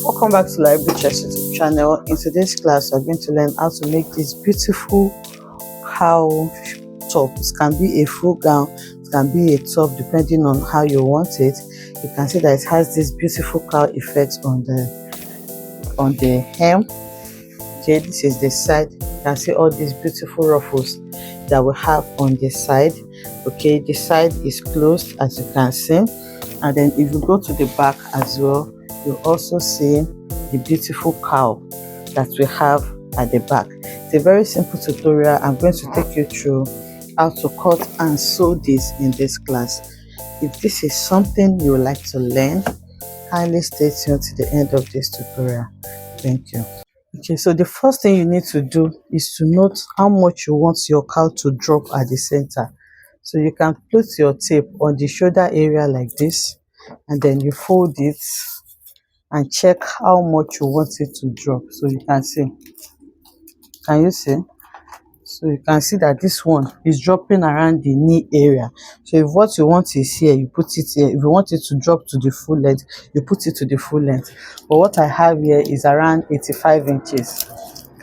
Welcome back to Library YouTube channel. In today's class, we're going to learn how to make this beautiful cowl top. It can be a full gown, it can be a top, depending on how you want it. You can see that it has this beautiful cowl effect on the hem. Okay, this is the side. You can see all these beautiful ruffles that we have on the side. Okay, the side is closed, as you can see, and then if you go to the back as well, you also see the beautiful cowl that we have at the back. It's a very simple tutorial. I'm going to take you through how to cut and sew this in this class. If this is something you would like to learn, kindly stay tuned to the end of this tutorial. Thank you. Okay, so the first thing you need to do is to note how much you want your cowl to drop at the center. So you can put your tape on the shoulder area like this, and then you fold it and check how much you want it to drop. So you can see, can you see? So you can see that this one is dropping around the knee area. So if what you want is here, you put it here. If you want it to drop to the full length, you put it to the full length. But what I have here is around 85 inches.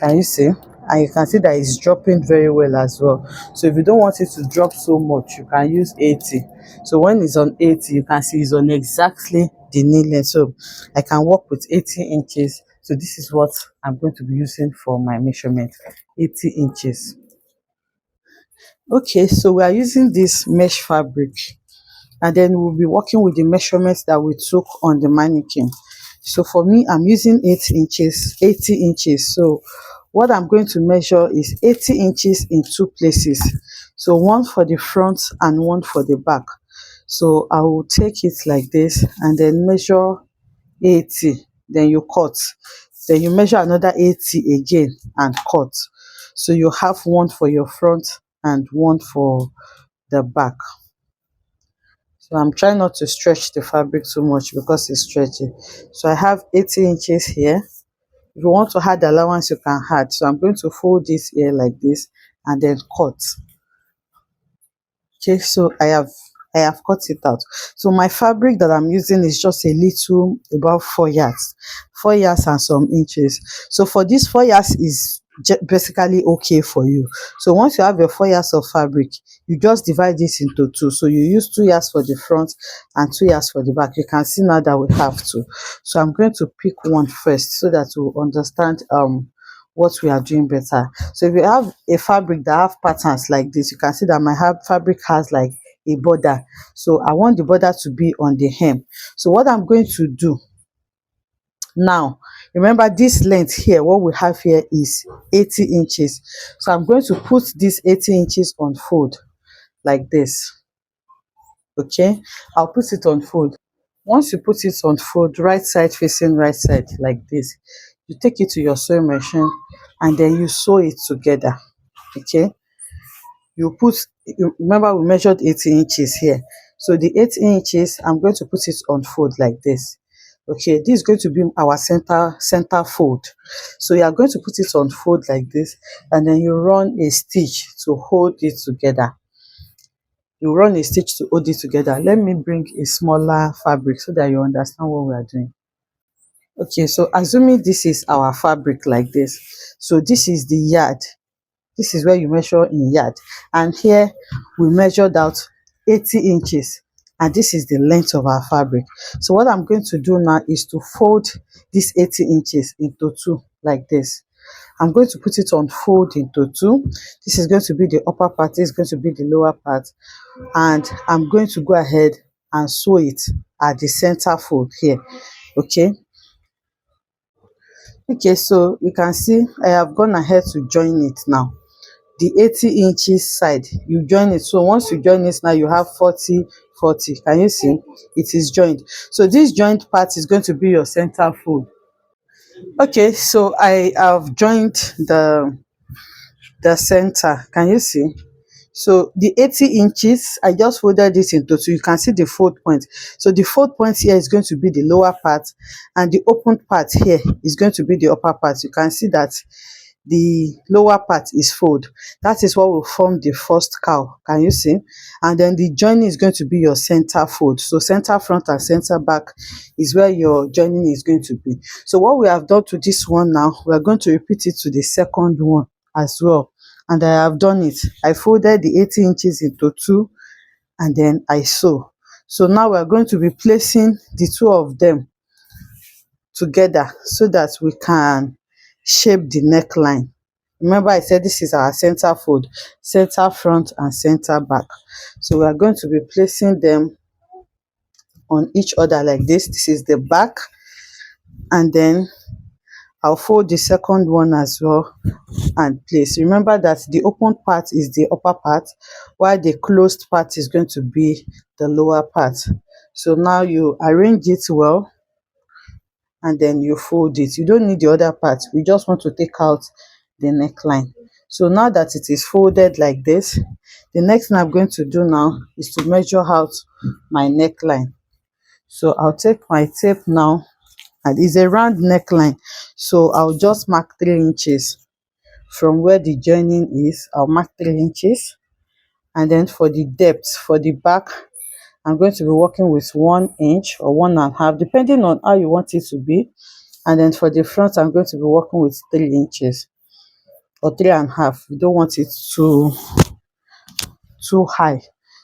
Can you see? And you can see that it's dropping very well as well. So if you don't want it to drop so much, you can use 80. So when it's on 80, you can see it's on exactly the knee length. So I can work with 80 inches. So this is what I'm going to be using for my measurement, 80 inches. Okay, so we are using this mesh fabric, and then we'll be working with the measurements that we took on the mannequin. So for me, I'm using 80 inches. So what I'm going to measure is 80 inches in two places. So one for the front and one for the back. So I will take it like this and then measure 80, then you cut. Then you measure another 80 again and cut. So you have one for your front and one for the back. So I'm trying not to stretch the fabric too much because it's stretchy. So I have 80 inches here. If you want to add allowance, you can add. So I'm going to fold this here like this and then cut. Okay, so I have cut it out. So my fabric that I'm using is just a little, about 4 yards and some inches. So for this 4 yards is basically okay for you. So once you have your 4 yards of fabric, you just divide this into two. So you use 2 yards for the front and 2 yards for the back. You can see now that we have two. So I'm going to pick one first so that we'll understand what we are doing better. So if you have a fabric that have patterns like this, you can see that my fabric has like a border. So I want the border to be on the hem. So what I'm going to do now, remember this length here, what we have here is 80 inches. So I'm going to put this 80 inches on fold like this. Okay, I'll put it on fold. Once you put it on fold, right side facing right side like this, you take it to your sewing machine and then you sew it together. Okay, remember we measured 80 inches here. So the 80 inches, I'm going to put it on fold like this. Okay, this is going to be our center fold. So you are going to put it on fold like this, and then you run a stitch to hold it together. You run a stitch to hold it together. Let me bring a smaller fabric so that you understand what we are doing. Okay, so assuming this is our fabric like this, so this is the yard. This is where you measure in yard, and here we measured out 80 inches, and this is the length of our fabric. So what I'm going to do now is to fold this 80 inches into two like this. I'm going to put it on fold into two. This is going to be the upper part, this is going to be the lower part, and I'm going to go ahead and sew it at the center fold here. Okay, so you can see I have gone ahead to join it now. The 80 inches side, you join it. So once you join it now, you have 40. Can you see? It is joined. So this joint part is going to be your center fold. Okay, so I have joined the center. Can you see? So the 80 inches, I just folded this into two. You can see the fold point. So the fold point here is going to be the lower part, and the open part here is going to be the upper part. You can see that the lower part is fold. That is what will form the first cowl. Can you see? And then the joining is going to be your center fold. So center front and center back is where your joining is going to be. So what we have done to this one now, we are going to repeat it to the second one as well. And I have done it. I folded the 80 inches into two, and then I sew. So now we are going to be placing the two of them together so that we can shape the neckline. Remember, I said this is our center fold, center front and center back. So we are going to be placing them on each other like this. This is the back, and then I'll fold the second one as well and place. Remember that the open part is the upper part, while the closed part is going to be the lower part. So now you arrange it well, and then you fold it. You don't need the other part. We just want to take out the neckline. So now that it is folded like this, the next thing I'm going to do now is to measure out my neckline. So I'll take my tape now, and it's a round neckline. So I'll just mark 3 inches from where the joining is. I'll mark 3 inches. And then for the depth, for the back, I'm going to be working with 1 inch or 1.5, depending on how you want it to be. And then for the front, I'm going to be working with 3 inches or 3.5. You don't want it too high.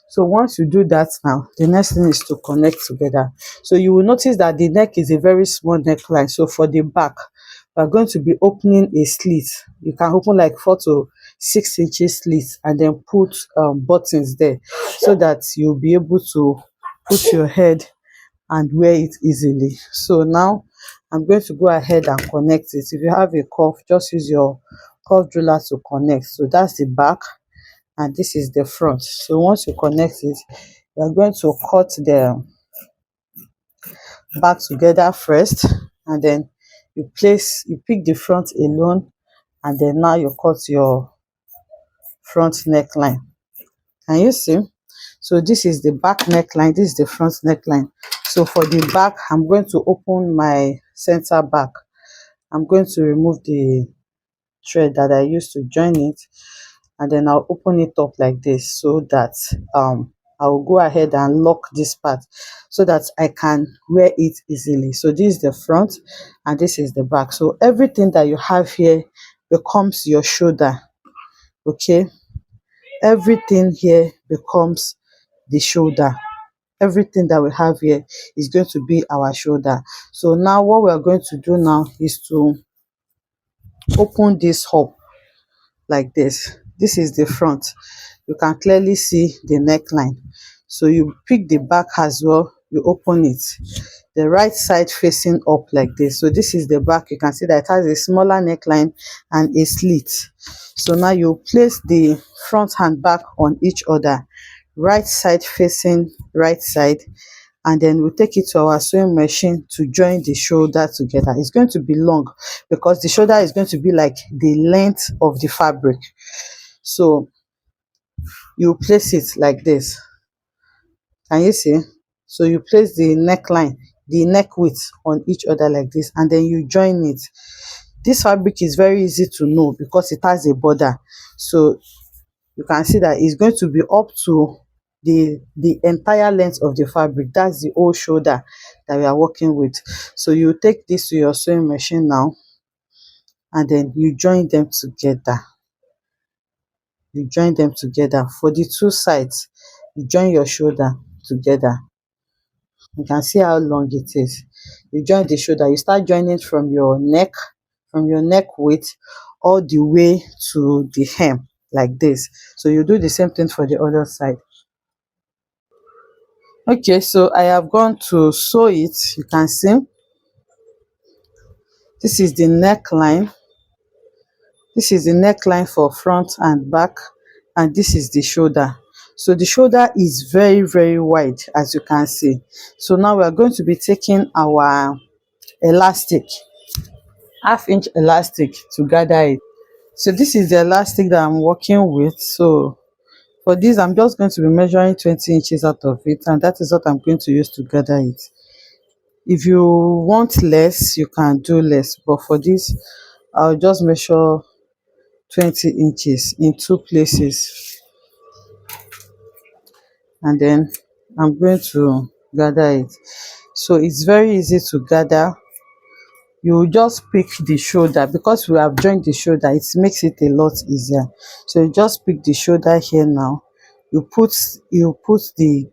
So once you do that, now the next thing is to connect together. So you will notice that the neck is a very small neckline. So for the back, we're going to be opening a slit. You can open like 4 to 6 inches slits, and then put buttons there so that you'll be able to put your head and wear it easily. So now I'm going to go ahead and connect it. If you have a cuff, just use your cuff driller to connect. So that's the back, and this is the front. So once you connect it, you're going to cut the back together first, and then you pick the front alone, and then now you cut your front neckline. Can you see? So this is the back neckline, this is the front neckline. So for the back, I'm going to open my center back. I'm going to remove the thread that I used to join it, and then I'll open it up like this so that I will go ahead and lock this part so that I can wear it easily. So this is the front and this is the back. So everything that you have here becomes your shoulder. Okay, everything here becomes the shoulder. Everything that we have here is going to be our shoulder. So now what we are going to do now is to open this up like this. This is the front. You can clearly see the neckline. So you pick the back as well, you open it, the right side facing up like this. So this is the back. You can see that it has a smaller neckline and a slit. So now you place the front and back on each other, right side facing right side, and then we take it to our sewing machine to join the shoulder together. It's going to be long because the shoulder is going to be like the length of the fabric. So you place it like this. Can you see? So you place the neckline, the neck width on each other like this, and then you join it. This fabric is very easy to know because it has a border. So you can see that it's going to be up to the entire length of the fabric. That's the whole shoulder that we are working with. So you take this to your sewing machine now, and then you join them together. You join them together for the two sides. You join your shoulder together. You can see how long it is. You join the shoulder. You start joining from your neck width all the way to the hem like this. So you do the same thing for the other side. Okay, so I have gone to sew it. You can see this is the neckline. This is the neckline for front and back, and this is the shoulder. So the shoulder is very, very wide, as you can see. So now we are going to be taking our elastic, half-inch elastic, to gather it. So this is the elastic that I'm working with. So for this, I'm just going to be measuring 20 inches out of it, and that is what I'm going to use to gather it. If you want less, you can do less, but for this, I'll just measure 20 inches in two places, and then I'm going to gather it. So it's very easy to gather. You will just pick the shoulder, because we have joined the shoulder, it makes it a lot easier. So you just pick the shoulder here now. You put the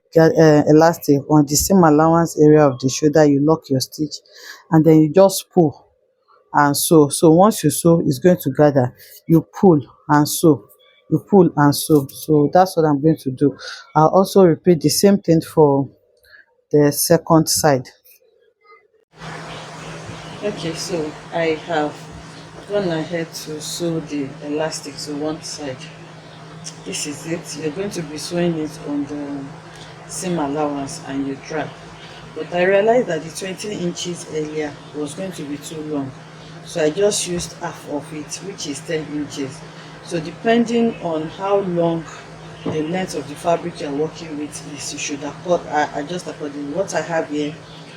elastic on the seam allowance area of the shoulder, you lock your stitch, and then you just pull and sew. So once you sew, it's going to gather. You pull and sew, you pull and sew. So that's what I'm going to do. I'll also repeat the same thing for the second side. Okay, so I have gone ahead to sew the elastic to one side. This is it. You're going to be sewing it on the seam allowance and you drag. But I realized that the 20 inches earlier was going to be too long, so I just used half of it, which is 10 inches. So depending on how long the length of the fabric you're working with is, you should adjust accordingly. What I have here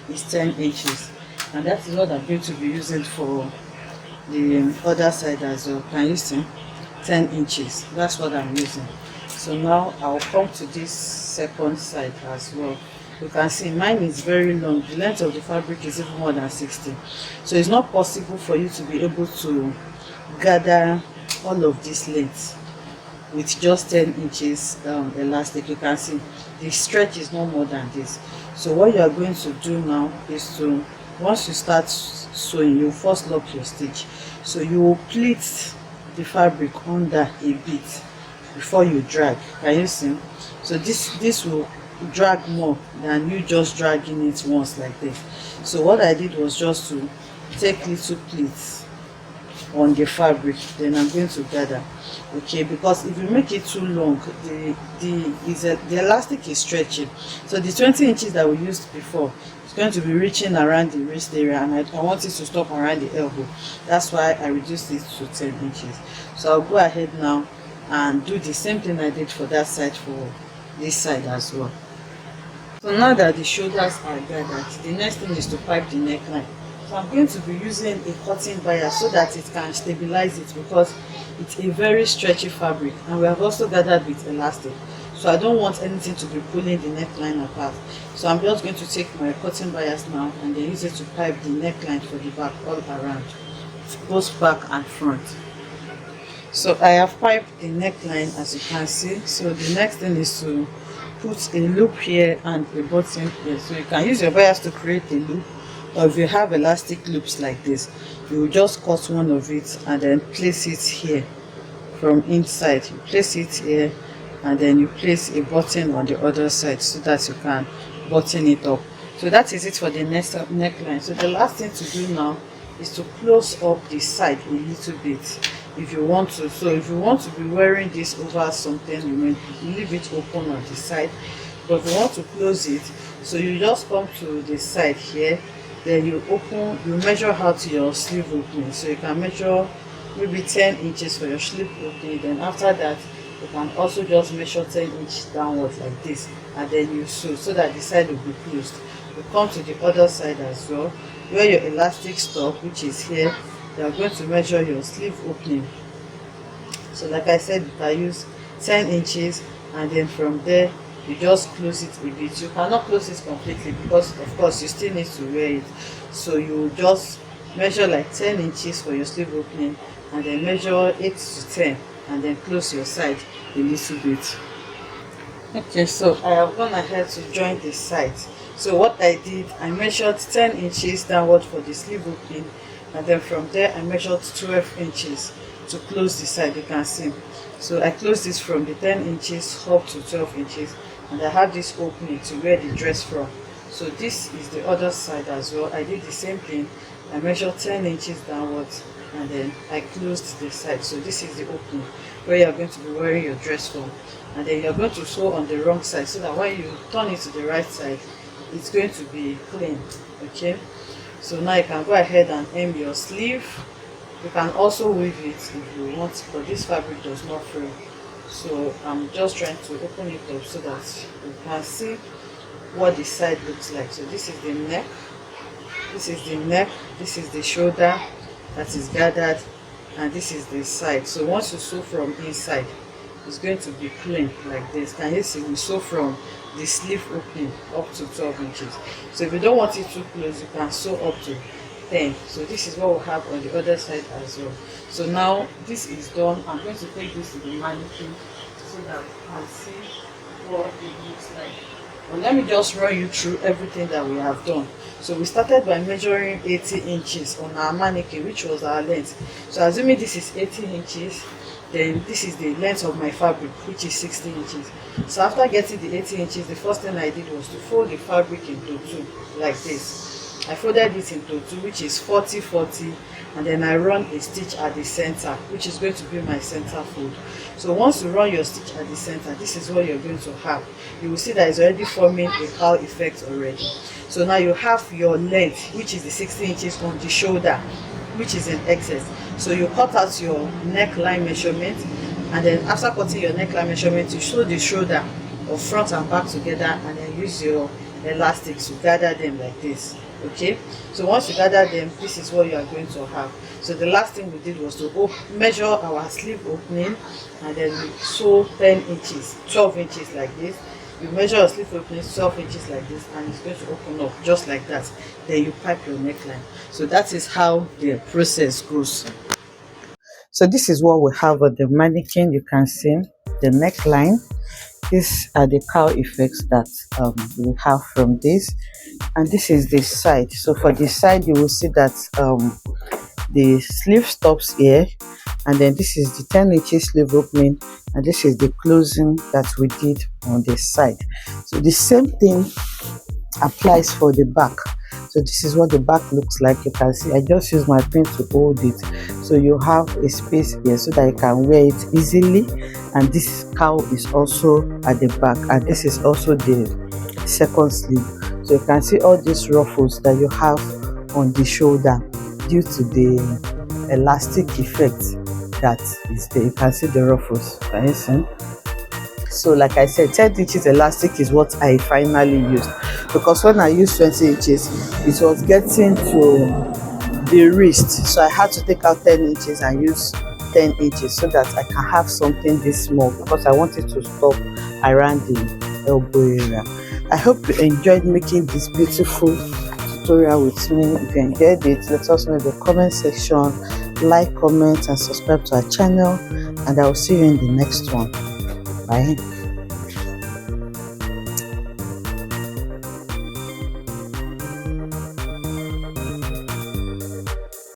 is 10 inches, and that is what I'm going to be using for the other side as well. Can you see? 10 inches, that's what I'm using. So now I'll come to this second side as well. You can see mine is very long. The length of the fabric is even more than 60, so it's not possible for you to be able to gather all of this length with just 10 inches elastic. You can see the stretch is no more than this. So what you are going to do now is to, once you start sewing, you first lock your stitch. So you will pleat the fabric under a bit before you drag. Can you see? So this will drag more than you just dragging it once like this. So what I did was just to take little pleats on the fabric, then I'm going to gather. Okay, because if you make it too long, the elastic is stretching. So the 20 inches that we used before is going to be reaching around the wrist area, and I want it to stop around the elbow. That's why I reduced it to 10 inches. So I'll go ahead now and do the same thing I did for that side for this side as well. So now that the shoulders are gathered, the next thing is to pipe the neckline. So I'm going to be using a cotton bias so that it can stabilize it, because it's a very stretchy fabric, and we have also gathered with elastic. So I don't want anything to be pulling the neckline apart. So I'm just going to take my cotton bias now and then use it to pipe the neckline for the back all around, both back and front. So I have piped the neckline, as you can see. So the next thing is to put a loop here and a button here. So you can use your bias to create a loop, or if you have elastic loops like this, you will just cut one of it and then place it here from inside. You place it here and then you place a button on the other side so that you can button it up. So that is it for the next neckline. So the last thing to do now is to close up the side a little bit if you want to. So if you want to be wearing this over something, you may leave it open on the side, but if you want to close it, so you just come to the side here, then you measure out your sleeve opening. So you can measure maybe 10 inches for your sleeve opening. Then after that, you can also just measure 10 inches downwards like this, and then you sew so that the side will be closed. You come to the other side as well, where your elastic stop, which is here. You are going to measure your sleeve opening. So like I said, you can use 10 inches, and then from there you just close it a bit. You cannot close it completely because of course you still need to wear it. So you just measure like 10 inches for your sleeve opening, and then measure 8 to 10, and then close your side a little bit. Okay, so I have gone ahead to join the sides. So what I did, I measured 10 inches downward for the sleeve opening, and then from there I measured 12 inches to close the side. You can see, so I closed this from the 10 inches up to 12 inches, and I have this opening to wear the dress from. So this is the other side as well. I did the same thing. I measured 10 inches downwards, and then I closed the side. So this is the opening where you're going to be wearing your dress from, and then you're going to sew on the wrong side so that when you turn it to the right side, it's going to be clean. Okay, so now you can go ahead and hem your sleeve. You can also weave it if you want, but this fabric does not frill. So I'm just trying to open it up so that you can see what the side looks like. So this is the neck, this is the neck, this is the shoulder that is gathered, and this is the side. So once you sew from inside, it's going to be plain like this. Can you see? We sew from the sleeve opening up to 12 inches. So if you don't want it too close, you can sew up to 10. So this is what we have on the other side as well. So now this is done. I'm going to take this to the mannequin so that we can see what it looks like. But let me just run you through everything that we have done. So we started by measuring 80 inches on our mannequin, which was our length. So assuming this is 80 inches, then this is the length of my fabric, which is 60 inches. So after getting the 80 inches, the first thing I did was to fold the fabric into two, like this. I folded it into two, which is 40-40, and then I run a stitch at the center, which is going to be my center fold. So once you run your stitch at the center, this is what you're going to have. You will see that it's already forming a cowl effect already. So now you have your length, which is the 60 inches on the shoulder, which is in excess. So you cut out your neckline measurement, and then after cutting your neckline measurement, you sew the shoulder or front and back together, and then use your elastics to gather them like this. Okay, so once you gather them, this is what you are going to have. So the last thing we did was to measure our sleeve opening, and then we sew 10 inches, 12 inches like this. You measure your sleeve opening 12 inches like this, and it's going to open up just like that. Then you pipe your neckline. So that is how the process goes. So this is what we have on the mannequin. You can see the neckline. These are the cowl effects that we have from this, and this is the side. So for the side, you will see that the sleeve stops here, and then this is the 10 inches sleeve opening, and this is the closing that we did on the side. So the same thing applies for the back. So this is what the back looks like. You can see I just use my pen to hold it, so you have a space here so that you can wear it easily. And this cowl is also at the back, and this is also the second sleeve. So you can see all these ruffles that you have on the shoulder due to the elastic effect that is there. You can see the ruffles. Can you see? So like I said, 10 inches elastic is what I finally used, because when I used 20 inches, it was getting to the wrist. So I had to take out 10 inches and use 10 inches so that I can have something this small, because I wanted to stop around the elbow area. I hope you enjoyed making this beautiful tutorial with me. If you enjoyed it, let us know in the comment section. Like, comment, and subscribe to our channel, and I will see you in the next one. Bye.